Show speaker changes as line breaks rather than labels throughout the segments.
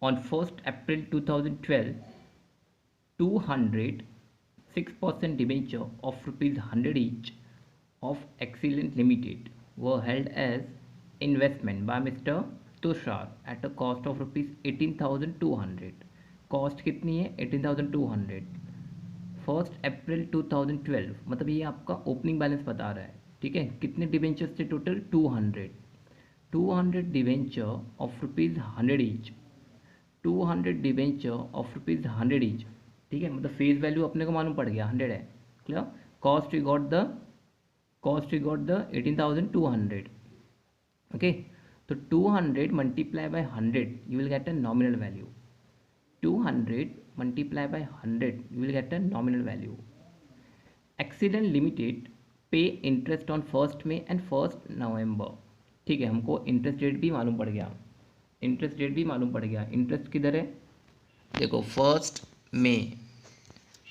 On 1st April 2012, 206% debenture of rupees 100 each of Excellent Limited were held as investment by Mr. Tushar at a cost of rupees 18,200. Cost कितनी है 18,200. 1 April 2012 मतलब ये आपका opening balance बता रहा है. ठीक है, कितने डिवेंचर्स थे total 200 debenture of rupees 100 each. 200 debenture of rupees 100 each. ठीक है, मतलब फेस वैल्यू अपने को मालूम पड़ गया 100 है. Clear. Cost we got the 18,200. Okay, तो 200 multiply by 100 you will get a nominal value. 200 multiply by 100 you will get a nominal value. Accident limited पे interest on 1 May and 1 November. ठीक है, हमको इंटरेस्ट रेट भी मालूम पड़ गया. Interest किधर है देखो, 1 मई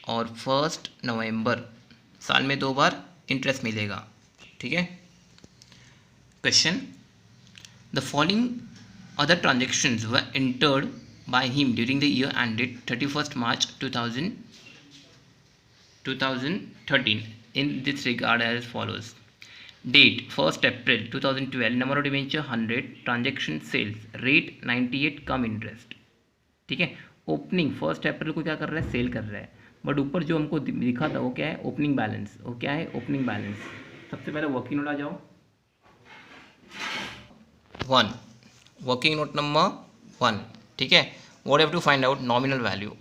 और 1 नवंबर साल में 2 बार इंटरेस्ट मिलेगा. ठीक है. Question, the following other transactions were entered by him during the year ended 31st March 2013 in this regard as follows. Date 1st April 2012, number of debenture 100, transaction sales rate 98 come interest. ठीक है. Opening 1 अप्रैल को क्या कर रहा है, cell कर रहा है. बट ऊपर जो हमको दिखा था वो क्या है, ओपनिंग बैलेंस. वो क्या है, ओपनिंग बैलेंस. सबसे पहले वर्किंग नोट आ जाओ. 1 वर्किंग नोट नंबर 1. ठीक है. What have to find out nominal value.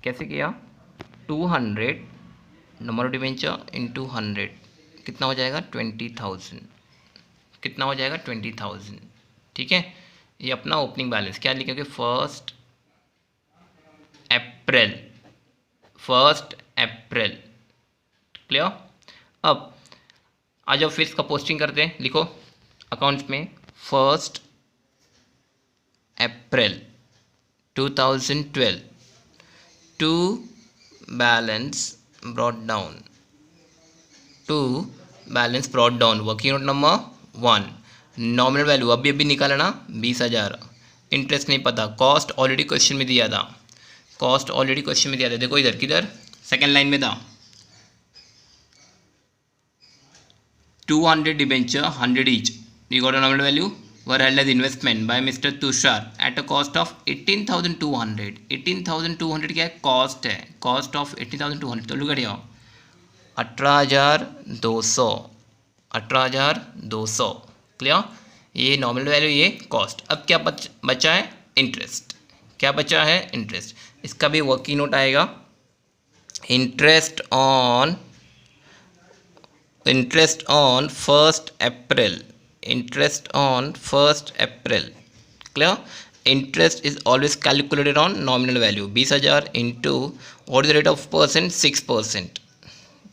कैसे किया, 200 नंबर ऑफ डिवेंचर इंटू 100 कितना हो जाएगा 20,000. कितना हो जाएगा 20,000. ठीक है. ये अपना ओपनिंग बैलेंस क्या लिखेंगे, 1 अप्रैल. क्लियर. अब आ जाओ फिर इसका पोस्टिंग करते हैं. लिखो अकाउंट्स में 1 April 2012 to balance brought down. Working note number 1. Nominal value अभी निकाला ना 20,000. इंटरेस्ट नहीं पता. कॉस्ट ऑलरेडी क्वेश्चन में दिया था. देखो इधर किधर सेकेंड लाइन में था. 200 debenture 100 each. You got a nominal value were held as investment by Mr. Tushar at a cost of 18,200. 18,200 क्या है, कॉस्ट है. कॉस्ट ऑफ 18,200 तो लुक एट हियर 18,200. क्लियर. ये नॉमिनल वैल्यू, ये कॉस्ट. अब क्या बचा है, इंटरेस्ट. इसका भी वर्किंग नोट आएगा. Interest on 1 April. Clear. Interest is always calculated on nominal value. 20,000 into what is the rate of percent, 6%.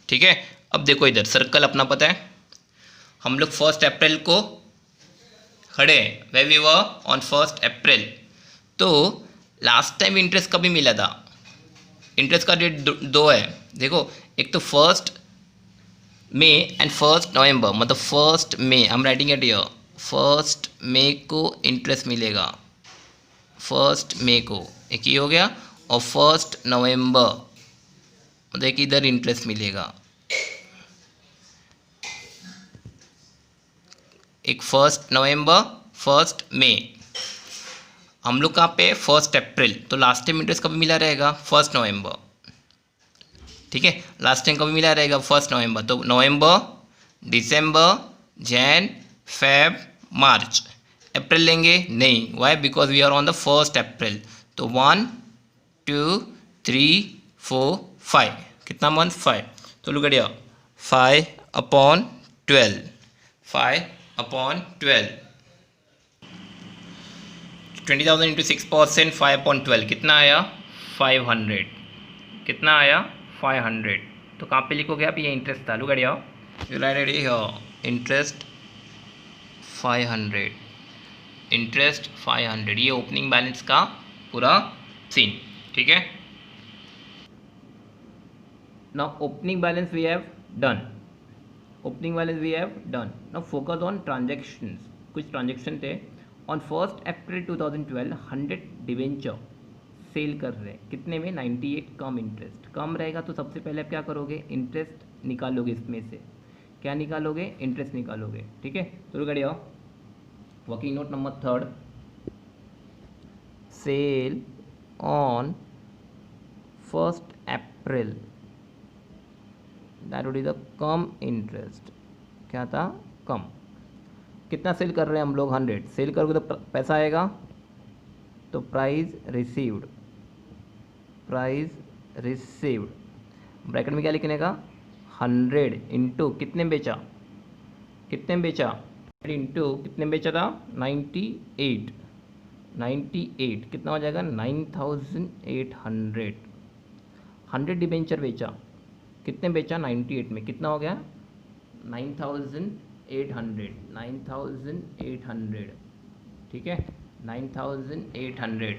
ठीक है. अब देखो इधर सर्कल अपना पता है. हम लोग 1 अप्रैल को खड़े हैं. Way we were on 1 April. तो लास्ट टाइम इंटरेस्ट कभी मिला था. इंटरेस्ट का डेट 2 है. देखो एक तो 1 मई एंड 1 नवंबर, मतलब 1 मई I am writing at year. 1 मई को इंटरेस्ट मिलेगा. 1 मई को एक ये हो गया. और 1 नवंबर मतलब एक इधर इंटरेस्ट मिलेगा. एक 1 नवंबर 1 मई. हम लोग कहाँ पे 1 अप्रैल. तो लास्ट टाइम इंटरेस्ट कभी मिला रहेगा 1 नवंबर. ठीक है. लास्ट टाइम कभी मिला रहेगा 1 नवंबर. तो नवंबर, दिसंबर, जैन, फेब, मार्च. अप्रैल लेंगे नहीं. Why, because we are on the 1 April. तो 1 2 3 4 5 कितना मंथ 5. तो लुक एट हियर 5/12. 20,000 इंटू 6%, 5/12 कितना आया 500. 500. तो कहाँ पे लिखोगे आप, ये इंटरेस्ट था. Look at here, you write at here interest 500. ये ओपनिंग बैलेंस का पूरा सीन. ठीक है. Now opening balance we have done. Now focus on transactions. कुछ ट्रांजेक्शन थे ऑन 1 अप्रैल 2012 100 डिवेंचर सेल कर रहे हैं कितने में 98 कम इंटरेस्ट। कम रहेगा तो सबसे पहले आप क्या करोगे, इंटरेस्ट निकालोगे, इसमें से क्या निकालोगे, इंटरेस्ट निकालोगे। ठीक है, तो रुक जाओ, working note number 3, sale on 1 April, that would is the cum interest. क्या था, कम। कितना सेल कर रहे हैं हम लोग, 100 सेल करोगे तो पैसा आएगा, तो price received, price received bracket में क्या लिखने का, 100 इंटू कितने में बेचा, कितने में बेचा, इंटू कितने में बेचा था, 98, 98 कितना हो जाएगा, 9800। 100 डिबेंचर बेचा, कितने बेचा, 98 में, कितना हो गया, 9800, 9800। ठीक है, 9800।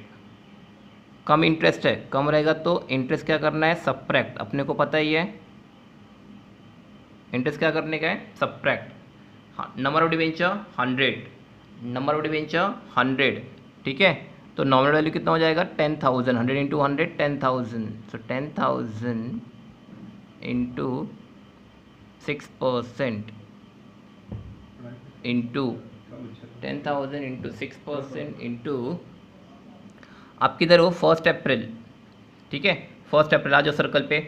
कम इंटरेस्ट है, कम रहेगा तो इंटरेस्ट क्या करना है, सब्ट्रैक्ट, अपने को पता ही है इंटरेस्ट क्या करने का है, subtract. Number of debenture 100, number of debenture 100। ठीक है, तो नॉमिनल वैल्यू कितना हो जाएगा, 10,000, 100 इंटू 100 10,000, सो 10,000 इंटू 6% इंटू 10,000 इंटू 6% इंटू आप किधर हो, 1 अप्रैल। ठीक है, 1 अप्रैल आ जाओ सर्कल पे,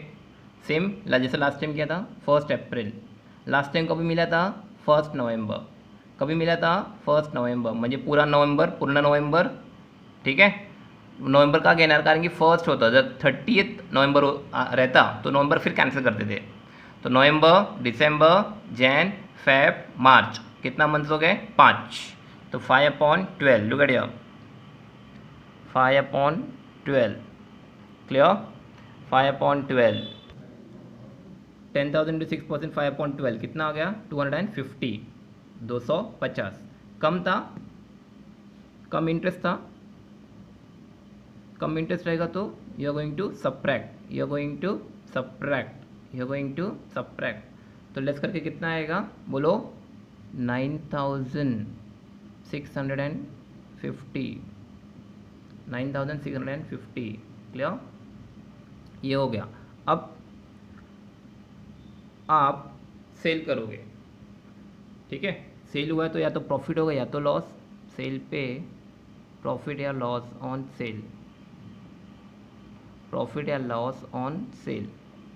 सेम जैसे लास्ट टाइम किया था, 1 अप्रैल। लास्ट टाइम कभी मिला था, 1 नवंबर, कभी मिला था 1 नवंबर, म्हणजे पूरा नवंबर, पूर्ण नवंबर। ठीक है, नवंबर का घेणार, कारण की 1 होता, जब 30 नवंबर रहता तो नवंबर फिर कैंसिल करते थे। तो नवंबर, दिसंबर, जैन, फेब, मार्च, कितना मंथ्स हो गए, 5। तो 5/12, look at here, 5/12, clear, 5/12, 10,000 into 6%, 5/12 कितना आ गया, 250, 250। कम था, कम इंटरेस्ट था, कम इंटरेस्ट रहेगा तो you are going to subtract, you are going to subtract, you are going to subtract. तो लेस करके कितना आएगा, बोलो, 9,650, 9,650, क्लियर, ये हो गया। अब आप सेल करोगे, ठीक है, सेल हुआ है तो या तो प्रॉफिट होगा या तो लॉस, सेल पे प्रॉफिट या लॉस ऑन सेल, प्रॉफिट या लॉस ऑन सेल।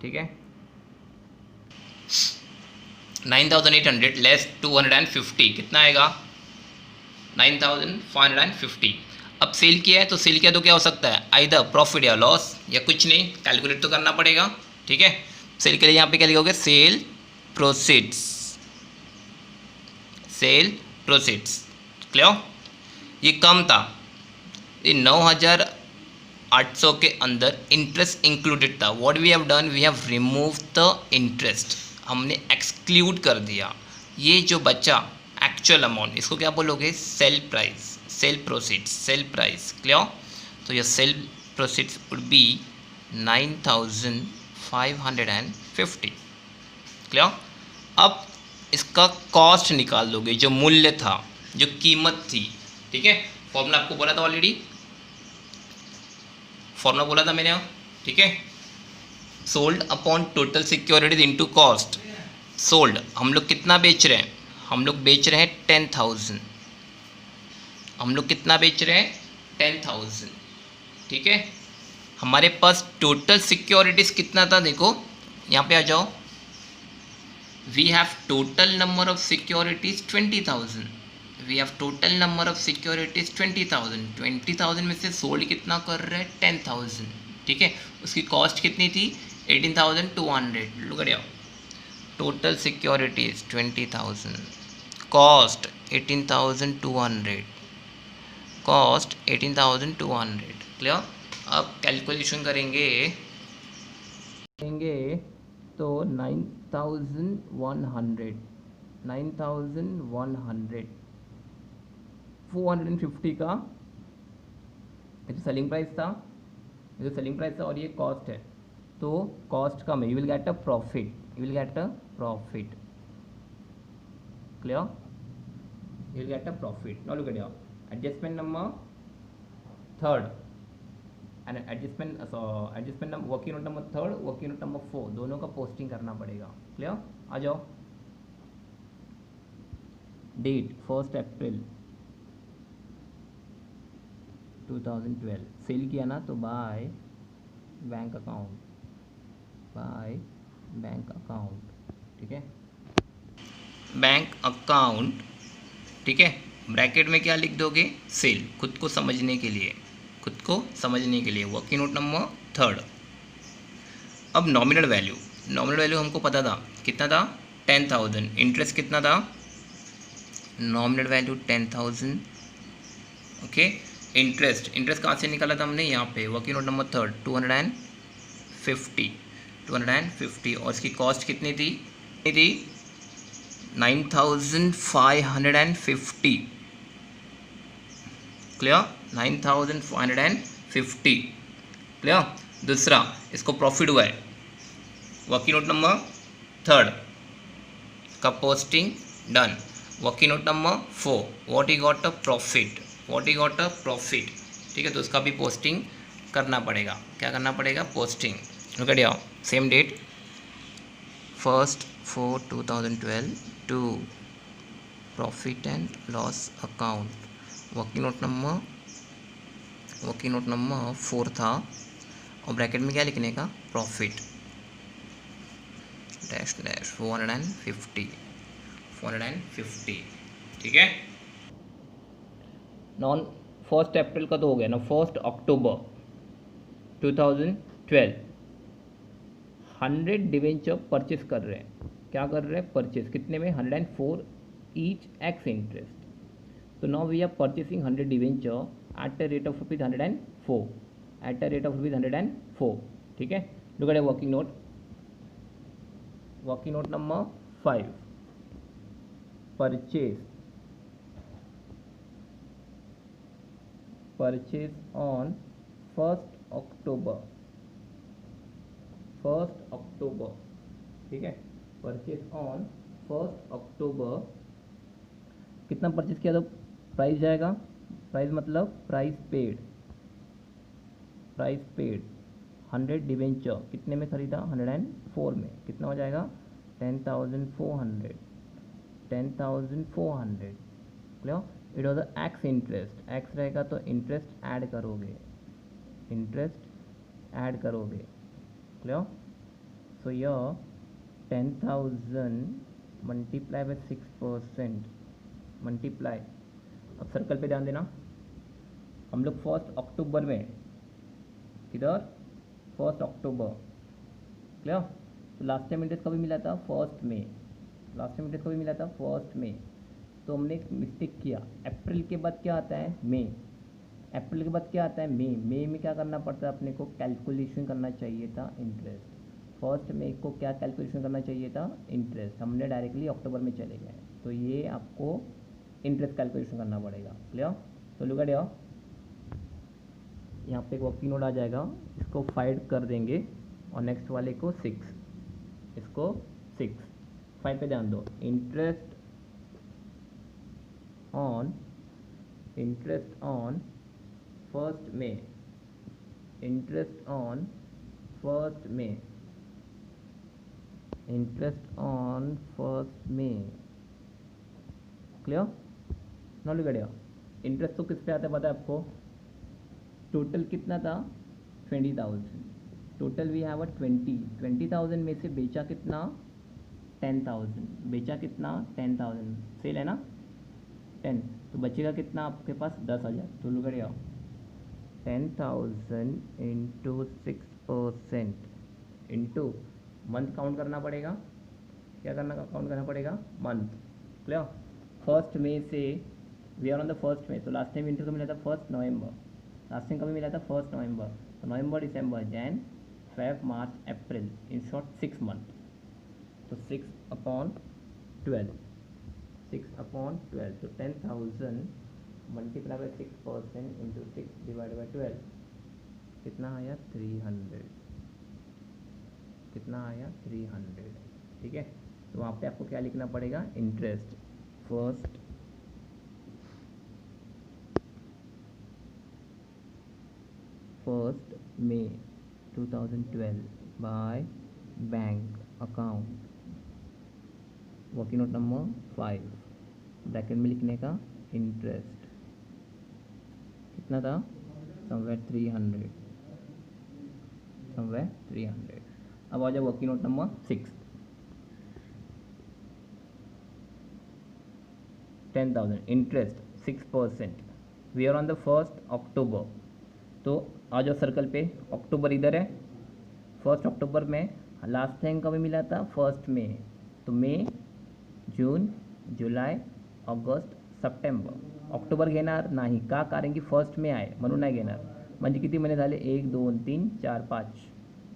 ठीक है, 9,800 लेस 250 कितना आएगा, 9,550। अब सेल किया है तो सेल किया तो क्या हो सकता है, आइदर प्रॉफिट या लॉस, या कुछ नहीं, कैलकुलेट तो करना पड़ेगा। ठीक है, सेल के लिए यहाँ पे क्या लिखोगे, sale proceeds, sale proceeds, clear. ये कम था, ये 9,800 के अंदर इंटरेस्ट इंक्लूडेड था। What we have done, we have remove the interest, हमने एक्सक्लूड कर दिया। ये जो बचा एक्चुअल अमाउंट, इसको क्या बोलोगे, sale price, sale proceeds, sale price, clear. तो ये sale proceeds would be 9,550, clear. अब इसका कॉस्ट निकाल दोगे, जो मूल्य था, जो कीमत थी। ठीक है, फॉर्मूला आपको बोला था ऑलरेडी, फॉर्मूला बोला था मैंने। ठीक है, sold upon total securities into cost. Sold, हम लोग कितना बेच रहे हैं, हम लोग बेच रहे हैं 10,000, हम लोग कितना बेच रहे हैं, 10,000। ठीक है, हमारे पास टोटल सिक्योरिटीज कितना था, देखो यहाँ पे आ जाओ, we have total number of securities 20,000, we have total number of securities 20,000, 20,000 में से सोल्ड कितना कर रहे हैं, 10,000। ठीक है, उसकी कॉस्ट कितनी थी, 18,200। Look at total securities 20,000, cost 18,200, cost 18,200, clear. अब कैलकुलेशन करेंगे तो 9,100, 9,100, 450 का ये तो सेलिंग प्राइस था, ये तो सेलिंग प्राइस था, और ये कॉस्ट है, तो कॉस्ट कम है, you will get a profit, you will get a profit, clear, you will get a profit. Now look at here, adjustment number third and adjustment number working note number third, working note number 4 दोनों का posting करना पड़ेगा। Clear? आ जाओ। Date 1 April 2012 cell किया ना, तो by bank account, by bank account. ठीक है, बैंक अकाउंट। ठीक है, ब्रैकेट में क्या लिख दोगे? सेल, खुद को समझने के लिए, खुद को समझने के लिए। Working note number third. अब नॉमिनल वैल्यू, नॉमिनल वैल्यू हमको पता था, कितना था? 10,000। इंटरेस्ट कितना था? Nominal value 10,000। Okay, interest, interest कहाँ से निकाला था हमने? यहाँ पे वर्किंग नोट नंबर थर्ड 250, 250। और इसकी कॉस्ट कितनी थी? 9,550। क्लियर? 9,550। क्लियर? दूसरा, इसको प्रॉफिट हुआ है, वर्किंग नोट नंबर थर्ड का posting done. Working note number 4 what he got a profit, what he got a profit. ठीक है, तो उसका भी पोस्टिंग करना पड़ेगा। क्या करना पड़ेगा? Posting. Look at here, same date 1/4/2012 to profit and loss account. Working note number 4 था, और ब्रैकेट में क्या लिखने का? Profit dash dash 450। ठीक है, नॉन 1 अप्रैल का तो हो गया ना। 1 अक्टूबर 2012 100 डिवेंचर परचेस कर रहे हैं। क्या कर रहे हैं? परचेस। कितने में? 104 each x interest. So now we are purchasing 100 debenture at a rate of rupees 104, at a rate of rupees 104. ठीक है, look at a working note, working note number 5, purchase on 1st October, 1st October। ठीक है, purchase on 1st October। कितना purchase किया? तो price जाएगा, price मतलब price paid, price paid 100 debenture कितने में खरीदा? 104 में। कितना हो जाएगा? 10,400, 10,400। Clear? It was x interest, x रहेगा तो इंटरेस्ट ऐड करोगे, इंटरेस्ट ऐड करोगे। क्लियर? सो यह 10,000 मल्टीप्लाई बाय 6%, मल्टीप्लाई। अब सर्कल पे ध्यान देना, हम लोग 1 अक्टूबर में, किधर? 1 अक्टूबर। क्लियर? तो लास्ट टाइम इंटरेस्ट कभी मिला था? 1 में। लास्ट टाइम इंटरेस्ट कभी मिला था? 1 में। तो हमने एक मिस्टेक किया, अप्रैल के बाद क्या आता है? मई। अप्रैल के बाद क्या आता है? मई। मई में क्या करना पड़ता है अपने को? कैलकुलेशन करना चाहिए था इंटरेस्ट। 1 मई को क्या कैलकुलेशन करना चाहिए था? इंटरेस्ट। हमने डायरेक्टली अक्टूबर में चले गए, तो ये आपको इंटरेस्ट कैलकुलेशन करना पड़ेगा। क्लियर? तो लुक एट हियर, यहाँ पे एक वर्किंग नोट आ जाएगा, इसको 5 कर देंगे और नेक्स्ट वाले को 6, इसको 6। 5 पे ध्यान दो, interest on 1st May, interest on 1st May, interest on 1st May। Clear? नॉ लुक एट हियर, इंटरेस्ट तो किस पे आता है पता है आपको? टोटल कितना था? 20,000। टोटल वी हैव अ 20,000 में से बेचा कितना? 10,000। बेचा कितना? 10,000। सेल है ना 10, तो बचेगा कितना आपके पास? 10,000। तो look at here, 10,000 into 6% into month count करना पड़ेगा। क्या करना? काउंट करना पड़ेगा मंथ। क्लियर? 1st May से we are on the 1st May, तो लास्ट टाइम इंटरेस्ट को मिला था 1st November। लास्ट टाइम कभी मिला था? 1st November। तो नवंबर, दिसंबर, जैन, फेब, मार्च, अप्रैल, इन शॉर्ट 6 मंथ। तो 6/12, 6/12, तो 10,000 multiply by 6% into 6 divide by 12, कितना आया? 300। कितना आया? 300। ठीक है, तो वहाँ पे आपको क्या लिखना पड़ेगा? Interest 1st 1st May 2012 by bank account working note number 5 bracket में लिखने का इंटरेस्ट कितना था समवेयर 300 अब आ जाए working note number 6 10,000 interest 6% we are on the 1st October तो आ जाओ सर्कल पे अक्टूबर इधर है 1st October में लास्ट टाइम कभी मिला था 1st में तो मई जून जुलाई ऑगस्ट सप्टेंबर ऑक्टोबर घेणार नाही का कारण की 1st में आहे म्हणून नाही घेणार म्हणजे किती महिने झाले 1 2 3 4 5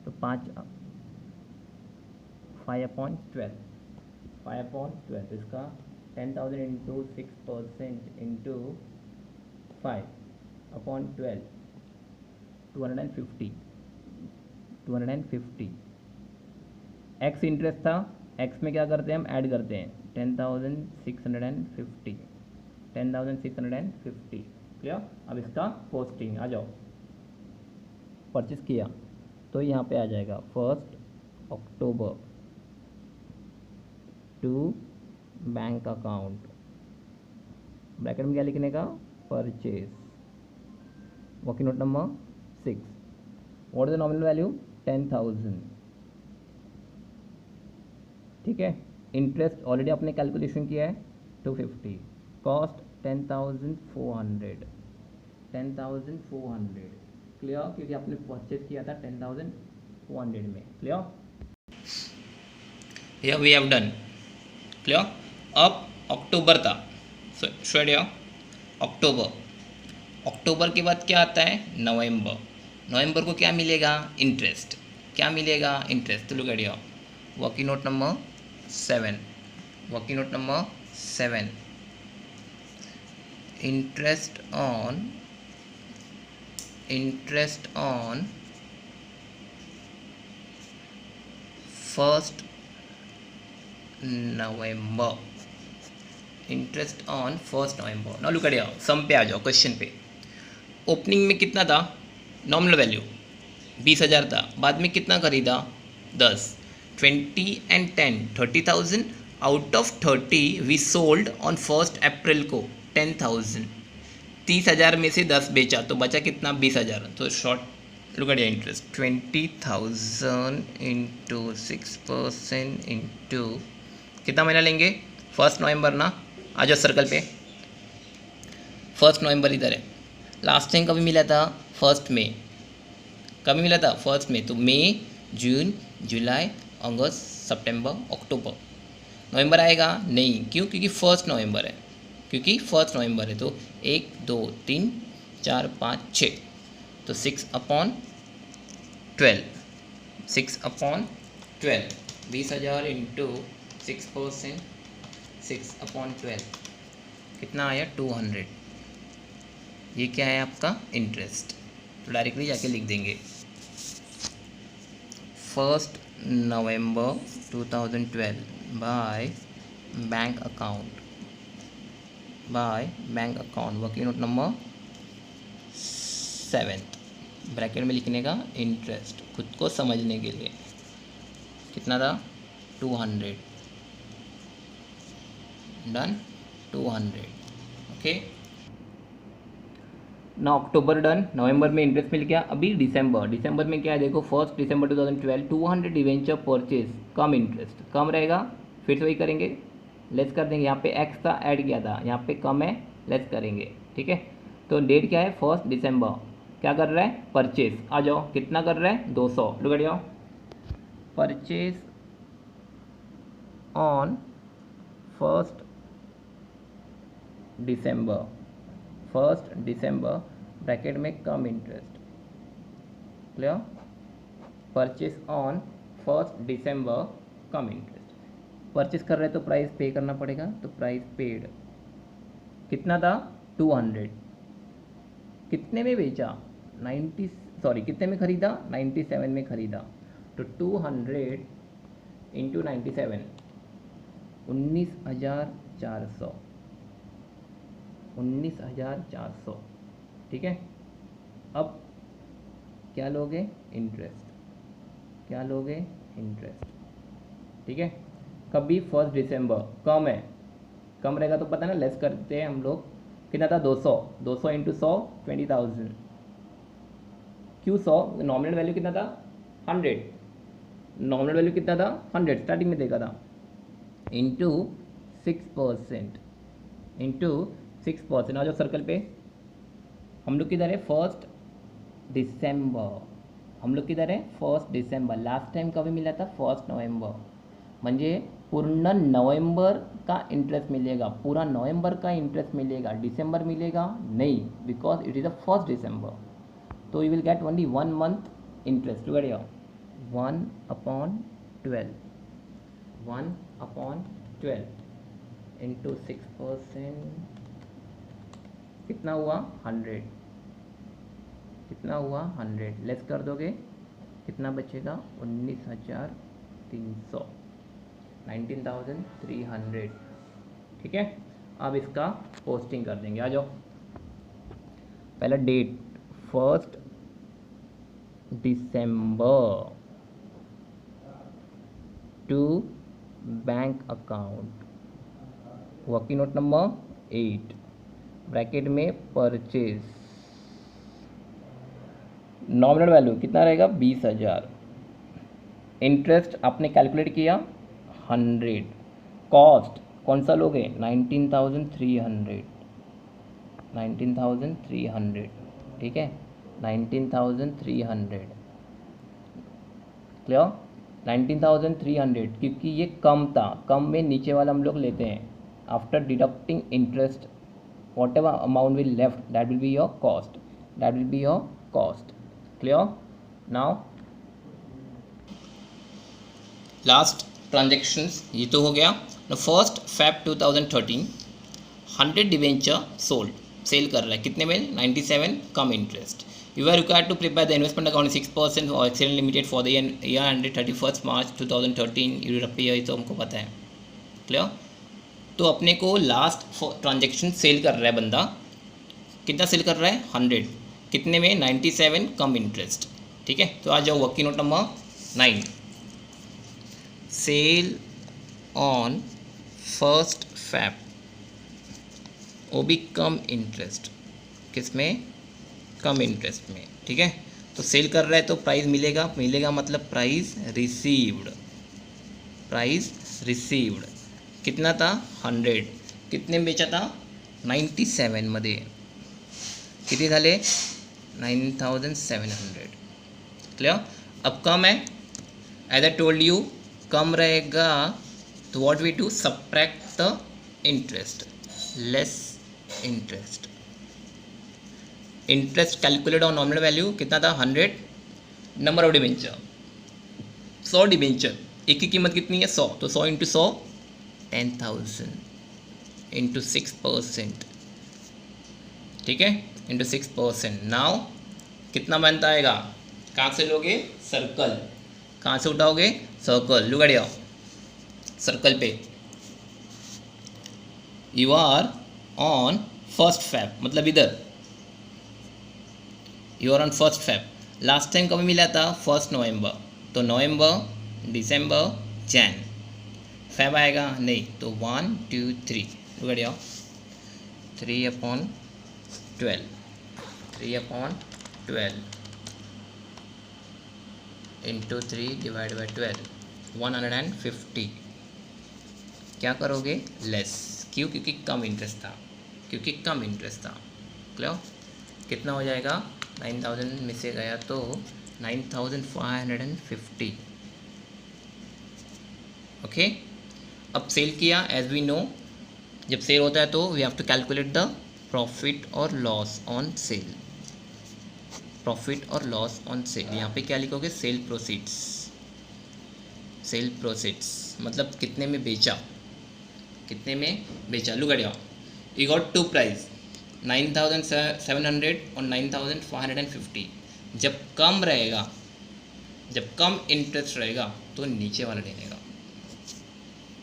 तो 5/12 इसका 10,000 इंटू 6% इंटू 5/12 250 एक्स इंटरेस्ट था एक्स में क्या करते हैं हम ऐड करते हैं 10,650 क्लियर। अब इसका पोस्टिंग आ जाओ परचेस किया तो यहाँ पे आ जाएगा 1st October to bank account bracket में क्या लिखने का purchase working note number 6 what is the nominal value 10,000 ठीक है। इंटरेस्ट ऑलरेडी आपने कैलकुलेशन किया है 250 कॉस्ट 10,400 क्लियर क्योंकि आपने परचेज किया था 10,400 में clear.
Here we have done clear। अब अक्टूबर था श्रेड अक्टूबर के बाद क्या आता है नवंबर को क्या मिलेगा इंटरेस्ट तो look at your working note number 7 interest on 1st November now look at your sum पे आ जाओ क्वेश्चन पे ओपनिंग में कितना था नॉमिनल वैल्यू 20,000 था बाद में कितना खरीदा 10 20 and 10 30,000 out of 30 we sold on 1st April को 10,000 30,000 में से 10 बेचा तो बचा कितना 20,000 तो short look at interest 20,000 into 6% into कितना महीना लेंगे 1st November ना आ जाओ सर्कल पे 1st November इधर है लास्ट टाइम कभी मिला था 1st में कभी मिला था 1st में तो मई जून जुलाई अगस्त सितंबर अक्टूबर नवंबर आएगा नहीं क्यों क्योंकि 1st November है तो 1 2 3 4 5 6 तो 6/12 20,000 इंटू 6% 6/12 कितना आया 200 ये क्या है आपका इंटरेस्ट तो डायरेक्टली जाके लिख देंगे 1st November 2012 by bank account working note number 7 bracket में लिखने का इंटरेस्ट खुद को समझने के लिए कितना था 200 डन 200 ओके
ना अक्टूबर डन नवंबर में इंटरेस्ट मिल गया अभी दिसंबर में क्या है देखो 1st December 2012 200 डिवेंचर परचेज कम इंटरेस्ट कम रहेगा फिर से वही करेंगे लेस कर देंगे यहाँ पे एक्स था ऐड किया था यहाँ पे कम है लेस करेंगे ठीक है तो डेट क्या है 1st December क्या कर रहा है परचेज आ जाओ कितना कर रहा है 200 लुक एट जाओ purchase on 1st December bracket में cum interest clear purchase on 1st December cum interest purchase कर रहे हैं तो प्राइस पे करना पड़ेगा तो प्राइस पेड कितना था 200 कितने में बेचा कितने में खरीदा 97 में खरीदा तो 200 इंटू 97 19,400 ठीक है। अब क्या लोगे? इंटरेस्ट। क्या लोगे? इंटरेस्ट। ठीक है। कभी 1 दिसंबर कम है, कम रहेगा तो पता है ना, लेस करते हैं हम लोग। कितना था? 200। 200 इंटू 100 20,000। क्यों 100? नॉमिनल वैल्यू कितना था? 100। नॉमिनल वैल्यू कितना था? 100 स्टार्टिंग में देखा था। Into 6%, into 6%। आ जाओ सर्कल पे। हम लोग किधर है? 1 दिसंबर। हम लोग किधर है? 1 दिसंबर। लास्ट टाइम कभी मिला था? 1 नवंबर। म्हणजे पूर्ण नवंबर का इंटरेस्ट मिलेगा, पूरा नवंबर का इंटरेस्ट मिलेगा, दिसंबर मिलेगा नहीं, because it is a 1 December. तो you will get only 1 month interest. To get 1/12, 1/12 into 6%। कितना हुआ? 100। कितना हुआ? 100। लेस कर दोगे कितना बचेगा? 19,300, 19,300। ठीक है। अब इसका पोस्टिंग कर देंगे। आ जाओ। पहला date 1 December to bank account, working note number 8, bracket में परचेज। नॉमिनल वैल्यू कितना रहेगा? 20,000। इंटरेस्ट आपने कैलकुलेट किया 100। कॉस्ट कौन सा लोगे? 19,300, 19,300। ठीक है, 19,300। क्लियर? 19,300, क्योंकि ये कम था, कम में नीचे वाला हम लोग लेते हैं। After deducting interest what ever amount will left, that will be your cost, that will be your cost. Clear? Now
last transactions ये तो हो गया। 1 Feb 2013 100 डिवेंचर सोल्ड, सेल कर रहा है कितने में? 97 cum interest. You are required to prepare the investment account 6% और excellent limited for the year ended 31 March 2013 यूरोपीय, ये तो हमको पता है। क्लियर? तो अपने को लास्ट ट्रांजेक्शन सेल कर रहा है बंदा, कितना सेल कर रहा है? 100। कितने में? 97 कम इंटरेस्ट। ठीक है, तो आ जाओ working note number 9। Sale on 1 Feb, वो भी कम इंटरेस्ट। किस में? कम इंटरेस्ट में। ठीक है, तो सेल कर रहा है तो प्राइस मिलेगा, मिलेगा मतलब प्राइस रिसीव्ड, प्राइस रिसीव्ड। कितना था? 100। कितने में बेचा था? 97 मध्ये। किती झाले? 9,700। क्लियर? अब कम है, एज आई टोल्ड यू, कम रहेगा तो what we do? Subtract the interest, less interest. Interest calculate on nominal value कितना था? 100। नंबर ऑफ डिबेंचर 100 डिबेंचर, एक की कीमत कितनी है? 100। तो 100 इंटू 100 10,000 इंटू 6%। ठीक है, इंटू 6%। नाउ कितना बनता आएगा? कहाँ से लोगे? सर्कल। कहाँ से उठाओगे? Circle. Look at here, circle पे यू आर ऑन 1 Feb, मतलब इधर you are on 1 Feb। Last time कब मिला था? 1 नवंबर। तो नवंबर, दिसंबर, जैन। फेब आएगा नहीं, तो 1 2 3 look at here, 3/12, 3/12 into 3 divide by 12, 150। क्या करोगे? लेस। क्यों? क्योंकि कम इंटरेस्ट था, क्योंकि कम इंटरेस्ट था। क्लियर? कितना हो जाएगा? 9,000 में से गया तो 9,550। ओके, अब सेल किया। एज वी नो, जब सेल होता है तो we have to calculate the profit और लॉस ऑन सेल, प्रॉफिट और लॉस ऑन सेल। यहाँ पे क्या लिखोगे? सेल प्रोसीड्स, सेल प्रोसीड्स मतलब कितने में बेचा, कितने में बेचा। Look at here, you got two price 9,700 और 9,550। जब कम रहेगा, जब कम इंटरेस्ट रहेगा तो नीचे वाला लेने का,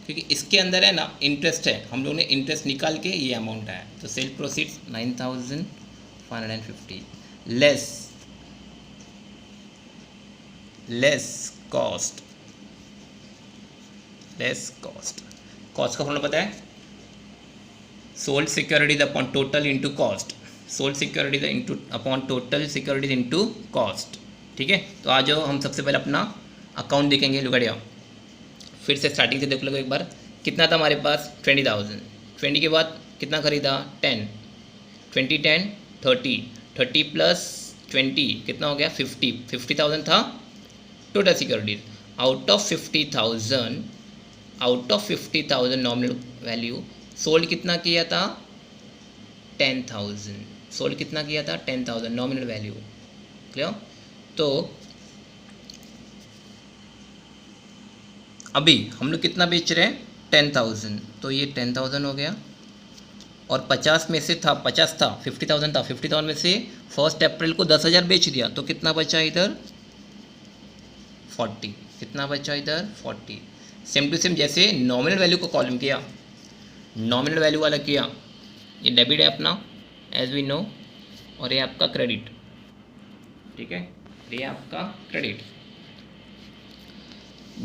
क्योंकि इसके अंदर है ना इंटरेस्ट है, हम लोगों ने इंटरेस्ट निकाल के ये अमाउंट आया। तो sale proceeds 9,550 less less cost, less cost, cost का फॉर्मूला पता है, sold securities upon total into cost, sold securities into upon total securities into cost. ठीक है, तो आ जाओ हम सबसे पहले अपना अकाउंट देखेंगे। लुगाड़िया फिर से स्टार्टिंग से देख लो एक बार, कितना था हमारे पास 20,000, 20 के बाद कितना खरीदा 10, 20 10 30, 30 प्लस 20 कितना हो गया 50, 50,000 था total securities. Out of 50,000, out of 50,000 nominal value sold कितना किया था 10,000, सोल्ड कितना किया था 10,000 नॉमिनल वैल्यू। क्लियर, तो अभी हम लोग कितना बेच रहे हैं 10,000, तो ये 10,000 हो गया, और 50 में से था 50 था 50,000 था, 50,000 में से 1 अप्रैल को 10,000 बेच दिया, तो कितना बचा इधर 40, कितना बचा इधर 40। सेम टू सेम जैसे नॉमिनल वैल्यू को कॉलम किया, नॉमिनल वैल्यू वाला किया, ये डेबिट है अपना एज वी नो, और ये आपका क्रेडिट। ठीक है, ये आपका credit,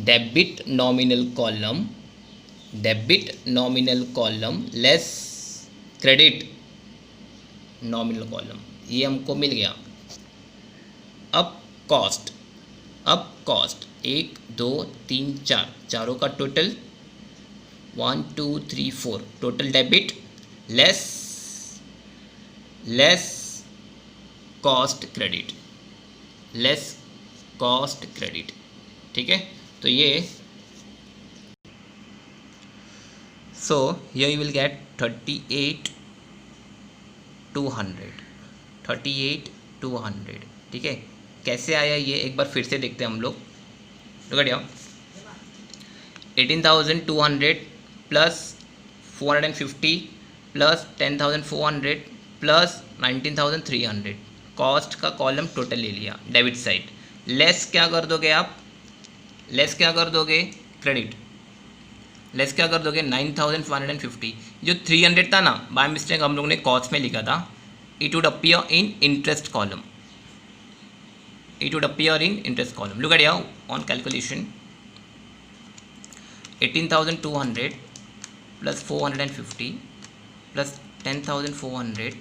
debit nominal column, debit nominal column less credit nominal column, ये हमको मिल गया। अब कॉस्ट, अब कॉस्ट 1 2 3 4, चारों का total 1 2 3 4, total debit less, less cost credit, less cost credit. ठीक है, तो ये so here you will gate 38,200, 38,200। ठीक है, कैसे आया ये एक बार फिर से देखते हैं हम लोग। Look at 18,200 plus 450 plus 10,400 plus 19,300, cost का कॉलम टोटल ले लिया डेबिट साइड, लेस क्या कर दोगे आप, लेस क्या कर दोगे क्रेडिट, लेस क्या कर दोगे 9,150, जो 300 था ना बाय मिस्टेक हम लोग ने कॉस्ट में लिखा था, it would appear in interest column, it would appear in interest column. Look at here on calculation, 18,200 plus 450 plus 10,400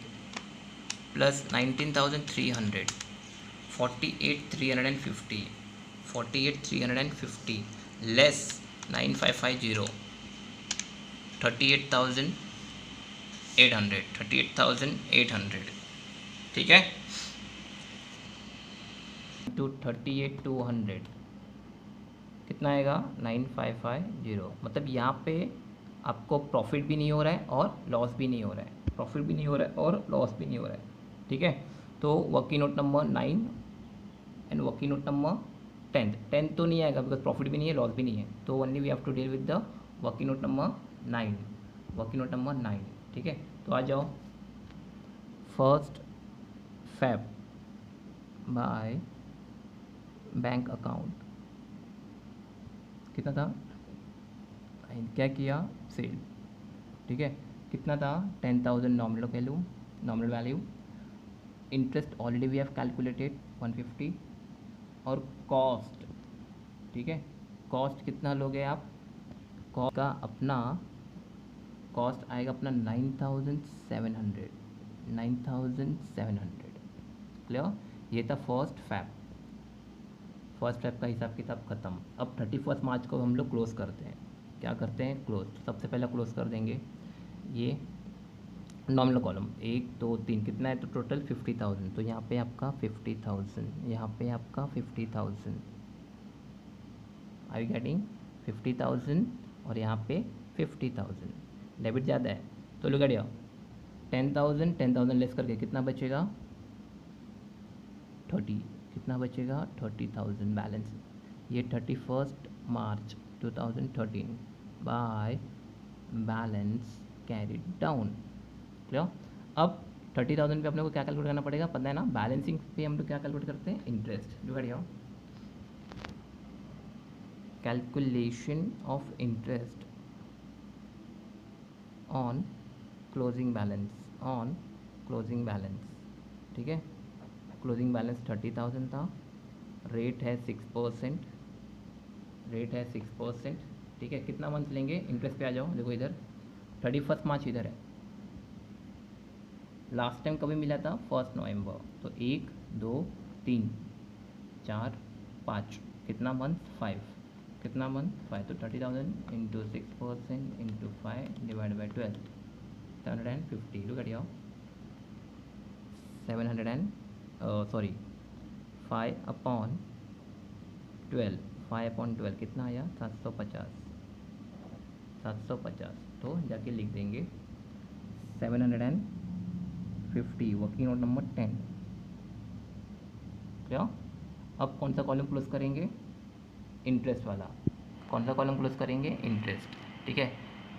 plus 19,300, 48,350, 48,350 less 9,550, 38,800, 38,800। ठीक है, टू 38,200 कितना आएगा 9,550, मतलब यहाँ पे आपको प्रॉफिट भी नहीं हो रहा है और लॉस भी नहीं हो रहा है, प्रॉफिट भी नहीं हो रहा है और लॉस भी नहीं हो रहा है। ठीक है, तो working note number 9 and working note number 10 तो नहीं आएगा बिकॉज प्रॉफिट भी नहीं है लॉस भी नहीं है, तो only we have to deal with the working note number 9, working note number 9। ठीक है, तो आ जाओ 1 Feb बाय बैंक अकाउंट कितना था, क्या किया सेल। ठीक है, कितना था 10,000 nominal value, nominal value, interest already we have calculated 150, और कॉस्ट। ठीक है, कॉस्ट कितना लोगे आप, कॉस्ट का अपना कॉस्ट आएगा अपना 9,700, 9,700। क्लियर, ये था 1 Feb, 1 Feb का हिसाब किताब ख़त्म। अब 31 मार्च को हम लोग क्लोज़ करते हैं, क्या करते हैं क्लोज, तो सबसे पहले क्लोज़ कर देंगे ये नॉमिनल कॉलम 1 2 3, कितना है तो टोटल 50,000, तो यहाँ पे आपका 50,000, यहाँ पे आपका 50,000, आई गेटिंग 50,000, और यहाँ पे 50,000, डेबिट ज़्यादा है तो लुक एट 10,000, 10,000 लेस करके कितना बचेगा 30, कितना बचेगा 30,000 बैलेंस। ये 31 March 2013 by balance carried down. Clear, अब 30,000 पे अपने को क्या कैलकुलेट करना पड़ेगा पता है ना, बैलेंसिंग पे हम लोग क्या कैलकुलेट करते हैं interest. Look at here, calculation of interest on closing balance, on closing balance. ठीक है, क्लोजिंग बैलेंस 30,000 था,
रेट है 6%, रेट है 6%, ठीक है। कितना मंथ लेंगे, इंटरेस्ट पे आ जाओ, देखो इधर 31 मार्च इधर है, लास्ट टाइम कभी मिला था 1 नवंबर, तो 1 2 3 4 5, कितना मंथ 5, कितना मंथ 5, तो 30,000 into 6% into 5 divide by 12, 750, look at your 700 and sorry 5/12, 5/12 कितना आया 750, 750, तो जाके लिख देंगे 750, वर्किंग नोट नंबर 10, क्या। अब कौन सा कॉलम क्लोज करेंगे, इंटरेस्ट वाला, कौन सा कॉलम क्लोज करेंगे, इंटरेस्ट, ठीक है।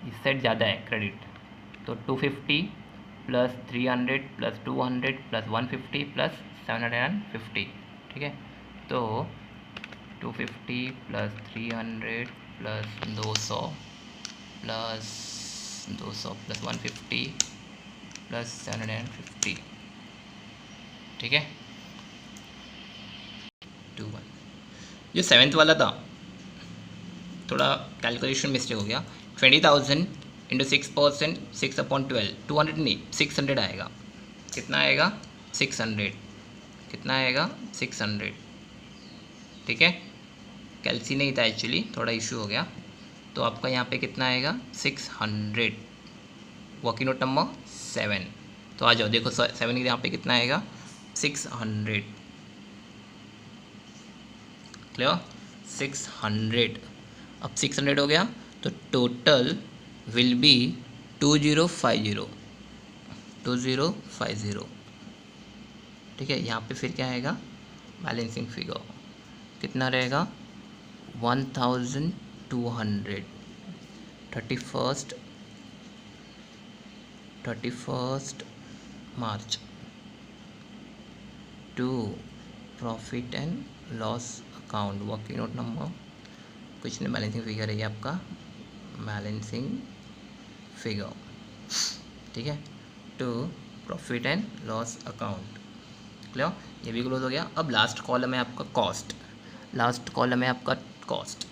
इस साइड ज़्यादा है क्रेडिट, तो 250 प्लस 300 प्लस 200 प्लस 150 प्लस 750, ठीक है। तो 250 प्लस 300 प्लस 200 प्लस 150 प्लस 750, ठीक है। 21, जो 7th वाला था थोड़ा कैलकुलेशन मिस्टेक हो गया, 20,000 इंटू 6%, 6/12, 200 नहीं 600 आएगा, कितना आएगा 600, कितना आएगा 600, ठीक है। कैलसी नहीं था एक्चुअली, थोड़ा इशू हो गया, तो आपका यहाँ पे कितना आएगा 600, वर्किंग नोट नंबर 7, तो आ जाओ देखो 7 के यहाँ पे कितना आएगा 600, क्लियर 600। अब 600 हो गया तो टोटल विल बी 2050, 2050, ठीक है। यहाँ पे फिर क्या आएगा बैलेंसिंग फिगर कितना रहेगा 1200, 31st March two profit and loss account, working note number कुछ नहीं, बैलेंसिंग फिगर है ये आपका बैलेंसिंग फिगर, ठीक है, to profit and loss account, clear, ये भी क्लोज हो गया। अब लास्ट कॉलम है आपका कॉस्ट, लास्ट कॉलम है आपका कॉस्ट,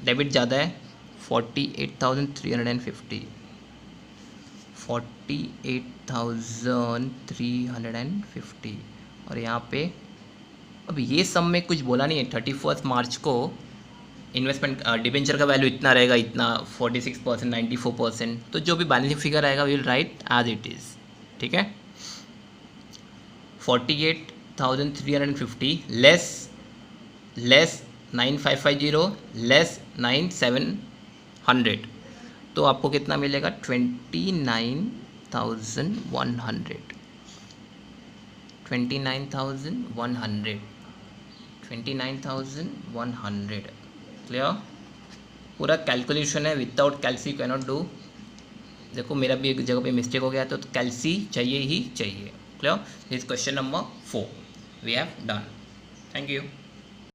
डेबिट ज़्यादा है 48,350, 48,350, और यहाँ पे अब ये सब में कुछ बोला नहीं है, 31 मार्च को इन्वेस्टमेंट डिबेंचर का वैल्यू इतना रहेगा, इतना 46%, 94%, तो जो भी बैलेंसिंग फिगर आएगा will write as it is, ठीक है। 48,350 लेस 9,550 लेस 9,700, तो आपको कितना मिलेगा 29,100, 29,100, क्लियर। पूरा कैलकुलेशन है, विदाउट कैलसी कैनॉट डू। देखो मेरा भी एक जगह पे मिस्टेक हो गया तो कैलसी चाहिए ही चाहिए, clear. This question number 4 we have done, thank you.